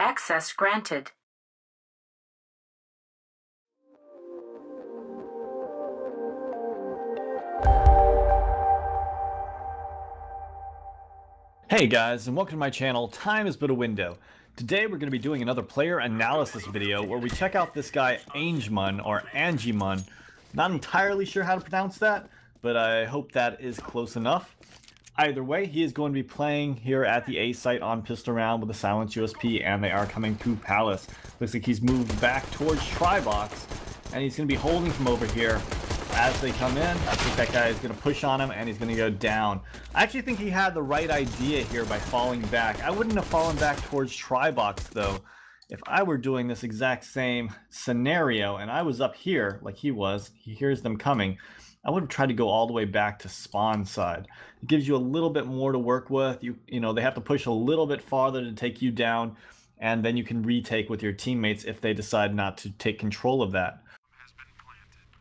Access granted. Hey guys, and welcome to my channel, Time is But a Window. Today we're going to be doing another player analysis video where we check out this guy Angemon, or Angemon. Not entirely sure how to pronounce that, but I hope that is close enough. Either way, he is going to be playing here at the A site on pistol round with a silenced USP, and they are coming to Palace. Looks like he's moved back towards Tri-Box, and he's going to be holding from over here. As they come in, I think that guy is going to push on him and he's going to go down. I actually think he had the right idea here by falling back. I wouldn't have fallen back towards Tri-Box though. If I were doing this exact same scenario and I was up here like he was, he hears them coming, I would have tried to go all the way back to spawn side. It gives you a little bit more to work with. You know, they have to push a little bit farther to take you down, and then you can retake with your teammates if they decide not to take control of that.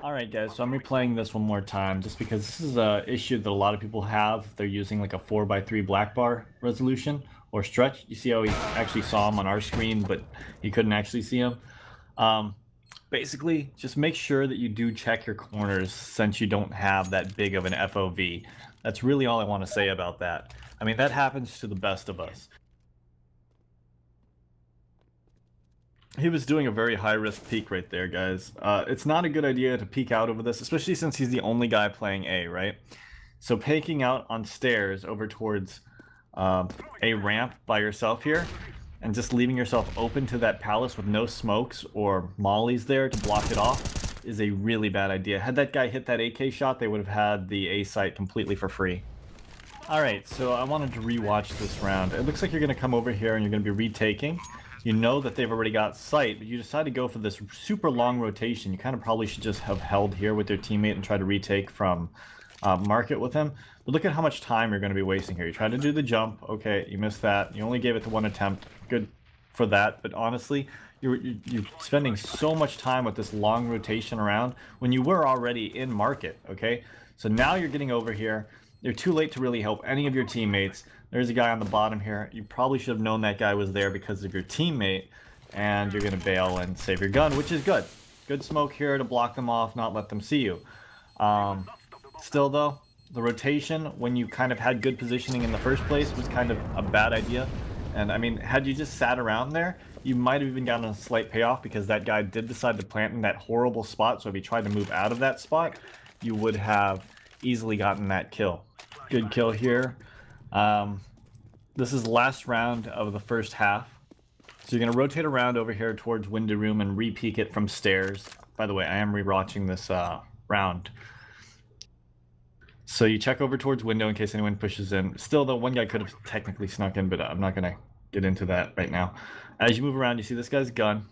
Alright guys, so I'm replaying this one more time just because this is an issue that a lot of people have. They're using like a 4x3 black bar resolution or stretch. You see how he actually saw him on our screen, but he couldn't actually see him. Basically, just make sure that you do check your corners since you don't have that big of an FOV. That's really all I want to say about that. I mean, that happens to the best of us. He was doing a very high-risk peek right there, guys. It's not a good idea to peek out over this, especially since he's the only guy playing A, right? So peeking out on stairs over towards a ramp by yourself here, and just leaving yourself open to that palace with no smokes or mollies there to block it off is a really bad idea. Had that guy hit that AK shot, they would have had the A site completely for free. Alright, so I wanted to rewatch this round. It looks like you're going to come over here and you're going to be retaking. You know that they've already got sight, but you decide to go for this super long rotation. You kind of probably should just have held here with your teammate and try to retake from market with him. But look at how much time you're going to be wasting here. You tried to do the jump. Okay, you missed that. You only gave it to one attempt. Good for that. But honestly, you're spending so much time with this long rotation around when you were already in market. Okay, so now you're getting over here. You're too late to really help any of your teammates. There's a guy on the bottom here. You probably should have known that guy was there because of your teammate, and you're going to bail and save your gun, which is good. Good smoke here to block them off, not let them see you. Still, though, the rotation, when you kind of had good positioning in the first place, was kind of a bad idea. And, I mean, had you just sat around there, you might have even gotten a slight payoff because that guy did decide to plant in that horrible spot. So if he tried to move out of that spot, you would have easily gotten that kill. Good kill here. This is the last round of the first half. So you're going to rotate around over here towards window room and re-peek it from stairs. By the way, I am re-watching this round. So you check over towards window in case anyone pushes in. Still, though, one guy could have technically snuck in, but I'm not going to get into that right now. As you move around, you see this guy's gun.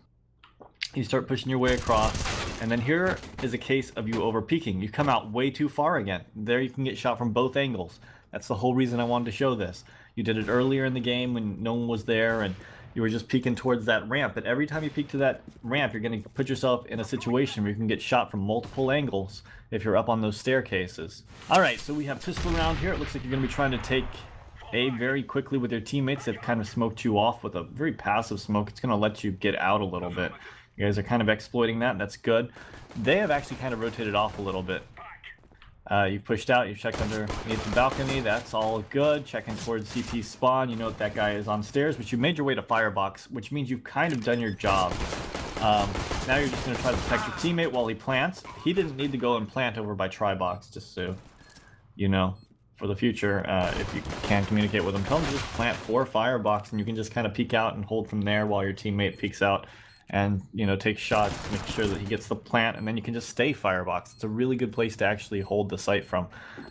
You start pushing your way across. And then here is a case of you over-peeking. You come out way too far again. There you can get shot from both angles. That's the whole reason I wanted to show this. You did it earlier in the game when no one was there and you were just peeking towards that ramp. But every time you peek to that ramp, you're going to put yourself in a situation where you can get shot from multiple angles if you're up on those staircases. Alright, so we have pistol round here. It looks like you're going to be trying to take A very quickly with your teammates. They've kind of smoked you off with a very passive smoke. It's going to let you get out a little bit. You guys are kind of exploiting that. That's good. They have actually kind of rotated off a little bit. You've pushed out, you've checked underneath the balcony, that's all good. Checking towards CT spawn, you know that guy is on stairs, but you made your way to firebox, which means you've kind of done your job. Now you're just going to try to protect your teammate while he plants. He didn't need to go and plant over by Tri-Box, just so you know, for the future, if you can communicate with him, tell him to just plant for firebox, and you can just kind of peek out and hold from there while your teammate peeks out. And, you know, take shots, make sure that he gets the plant, and then you can just stay firebox. It's a really good place to actually hold the site from,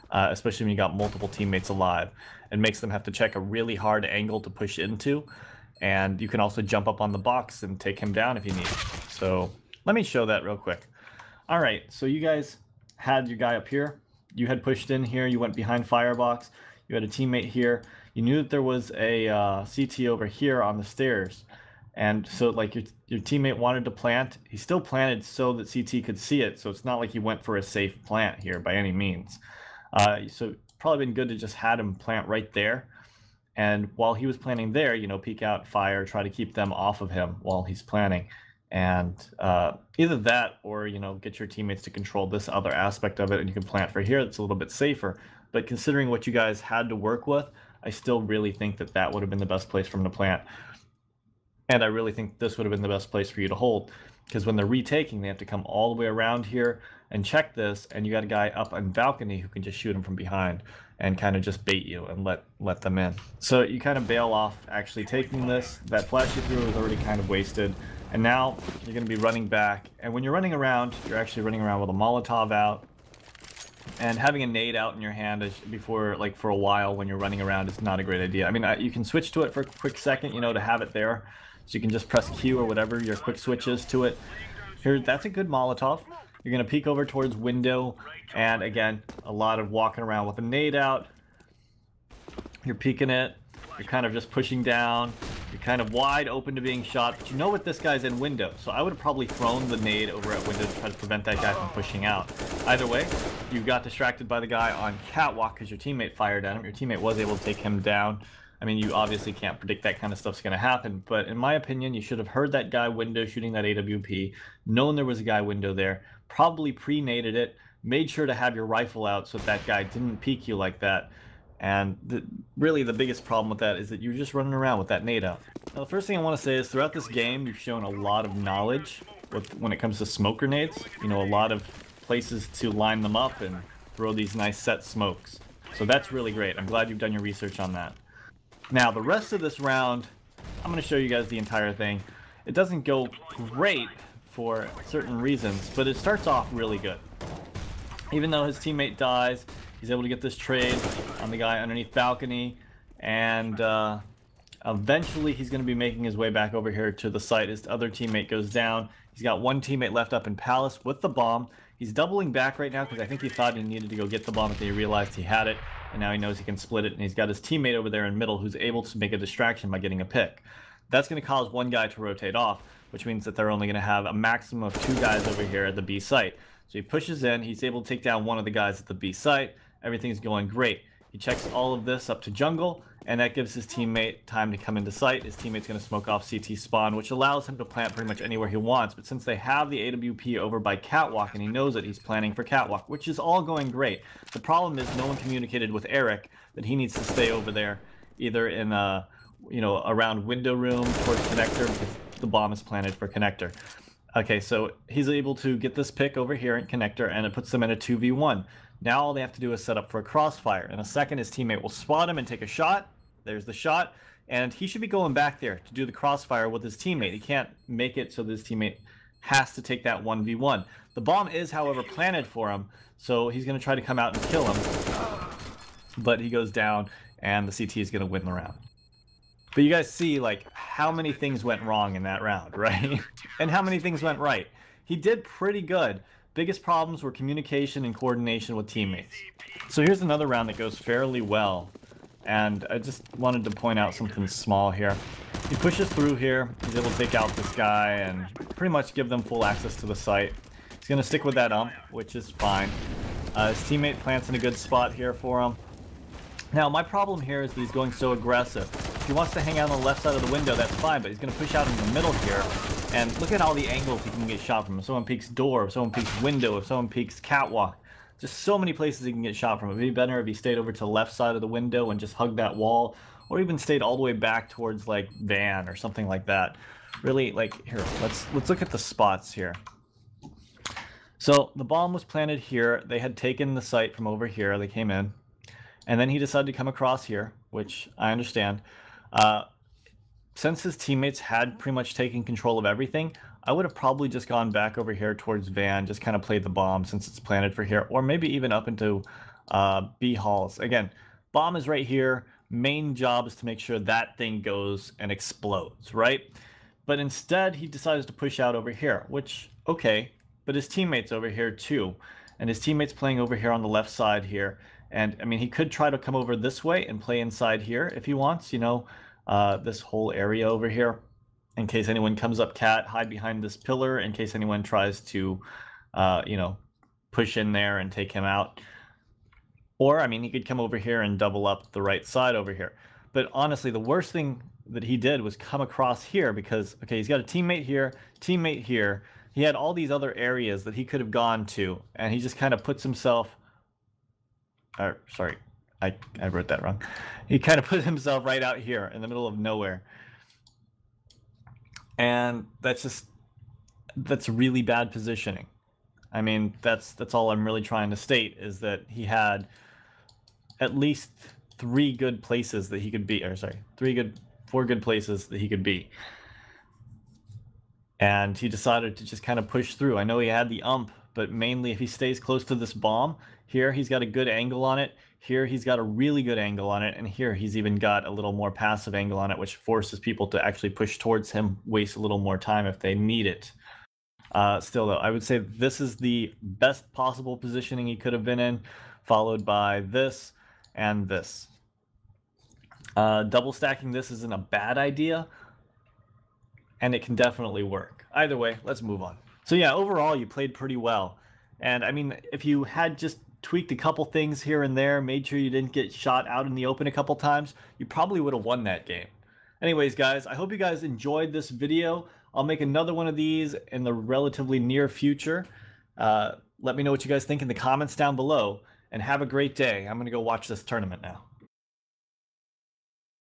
especially when you got multiple teammates alive. It makes them have to check a really hard angle to push into, and you can also jump up on the box and take him down if you need. So let me show that real quick. All right, so you guys had your guy up here. You had pushed in here. You went behind firebox. You had a teammate here. You knew that there was a CT over here on the stairs. And so, like, your teammate wanted to plant. He still planted so that CT could see it. So it's not like he went for a safe plant here by any means. So probably been good to just had him plant right there. And while he was planning there, you know, peek out, fire, try to keep them off of him while he's planning. And either that or, you know, get your teammates to control this other aspect of it, and you can plant for here. It's a little bit safer. But considering what you guys had to work with, I still really think that that would have been the best place for him to plant. And I really think this would have been the best place for you to hold. Because when they're retaking, they have to come all the way around here and check this, and you got a guy up on balcony who can just shoot him from behind and kind of just bait you and let them in. So you kind of bail off actually taking this. That flash you threw is already kind of wasted. And now you're going to be running back. And when you're running around, you're actually running around with a Molotov out. And having a nade out in your hand before, like, for a while when you're running around is not a great idea. I mean, you can switch to it for a quick second, you know, to have it there. So you can just press Q or whatever your quick switch is to it. Here, that's a good Molotov. You're going to peek over towards window. And again, a lot of walking around with a nade out. You're peeking it. You're kind of just pushing down. You're kind of wide open to being shot. But you know what, this guy's in window. So I would have probably thrown the nade over at window to try to prevent that guy from pushing out. Either way, you got distracted by the guy on catwalk because your teammate fired at him. Your teammate was able to take him down. I mean, you obviously can't predict that kind of stuff's going to happen, but in my opinion, you should have heard that guy window shooting that AWP, known there was a guy window there, probably pre-naded it, made sure to have your rifle out so that guy didn't peek you like that. And really the biggest problem with that is that you're just running around with that nade out. Now, the first thing I want to say is throughout this game, you've shown a lot of knowledge when it comes to smoke grenades. You know, a lot of places to line them up and throw these nice set smokes. So that's really great. I'm glad you've done your research on that. Now, the rest of this round, I'm going to show you guys the entire thing. It doesn't go great for certain reasons, but it starts off really good. Even though his teammate dies, he's able to get this trade on the guy underneath balcony, and eventually he's going to be making his way back over here to the site. His other teammate goes down. He's got one teammate left up in Palace with the bomb. He's doubling back right now because I think he thought he needed to go get the bomb, but he realized he had it, and now he knows he can split it, and he's got his teammate over there in middle who's able to make a distraction by getting a pick. That's going to cause one guy to rotate off, which means that they're only going to have a maximum of 2 guys over here at the B site. So he pushes in, he's able to take down one of the guys at the B site. Everything's going great. He checks all of this up to jungle, and that gives his teammate time to come into sight. His teammate's going to smoke off CT spawn, which allows him to plant pretty much anywhere he wants. But since they have the AWP over by catwalk, and he knows that he's planning for catwalk, which is all going great. The problem is no one communicated with Eric that he needs to stay over there, either in you know, around window room towards connector, because the bomb is planted for connector. Okay, so he's able to get this pick over here in connector, and it puts them in a 2v1. Now all they have to do is set up for a crossfire. In a second, his teammate will spot him and take a shot. There's the shot, and he should be going back there to do the crossfire with his teammate. He can't make it, so this teammate has to take that 1v1. The bomb is, however, planted for him, so he's going to try to come out and kill him. But he goes down, and the CT is going to win the round. But you guys see, like, how many things went wrong in that round, right? And how many things went right. He did pretty good. Biggest problems were communication and coordination with teammates. So here's another round that goes fairly well. And I just wanted to point out something small here. He pushes through here. He's able to take out this guy and pretty much give them full access to the site. He's going to stick with that ump, which is fine. His teammate plants in a good spot here for him. Now, my problem here is that he's going so aggressive. If he wants to hang out on the left side of the window, that's fine, but he's going to push out in the middle here. And look at all the angles he can get shot from. If someone peeks door, if someone peeks window, if someone peeks catwalk. Just so many places he can get shot from. It'd be better if he stayed over to the left side of the window and just hugged that wall, or even stayed all the way back towards, like, van or something like that. Really, like, here, let's look at the spots here. So the bomb was planted here. They had taken the site from over here. They came in. And then he decided to come across here, which I understand. Since his teammates had pretty much taken control of everything, I would have probably just gone back over here towards van, just kind of played the bomb since it's planted for here, or maybe even up into B halls. Again, bomb is right here. Main job is to make sure that thing goes and explodes, right? But instead, he decides to push out over here, which, okay, but his teammate's over here too. And his teammate's playing over here on the left side here. And, I mean, he could try to come over this way and play inside here if he wants, you know, this whole area over here. In case anyone comes up cat, hide behind this pillar, in case anyone tries to, you know, push in there and take him out. Or, I mean, he could come over here and double up the right side over here. But honestly, the worst thing that he did was come across here because, okay, he's got a teammate here, teammate here. He had all these other areas that he could have gone to, and he just kind of puts himself... sorry, I wrote that wrong. He kind of put himself right out here in the middle of nowhere. And that's really bad positioning. I mean, that's all I'm really trying to state, is that he had at least 3 good places that he could be, or sorry, 4 good places that he could be. And he decided to just kind of push through. I know he had the ump, but mainly if he stays close to this bomb, here he's got a good angle on it, here he's got a really good angle on it, and here he's even got a little more passive angle on it, which forces people to actually push towards him, waste a little more time if they need it. Still though, I would say this is the best possible positioning he could have been in, followed by this and this. Double stacking this isn't a bad idea, and it can definitely work. Either way, let's move on. So yeah, overall you played pretty well. And I mean, if you had just tweaked a couple things here and there, made sure you didn't get shot out in the open a couple times, you probably would have won that game. Anyways, guys, I hope you guys enjoyed this video. I'll make another one of these in the relatively near future. Let me know what you guys think in the comments down below, and have a great day. I'm going to go watch this tournament now.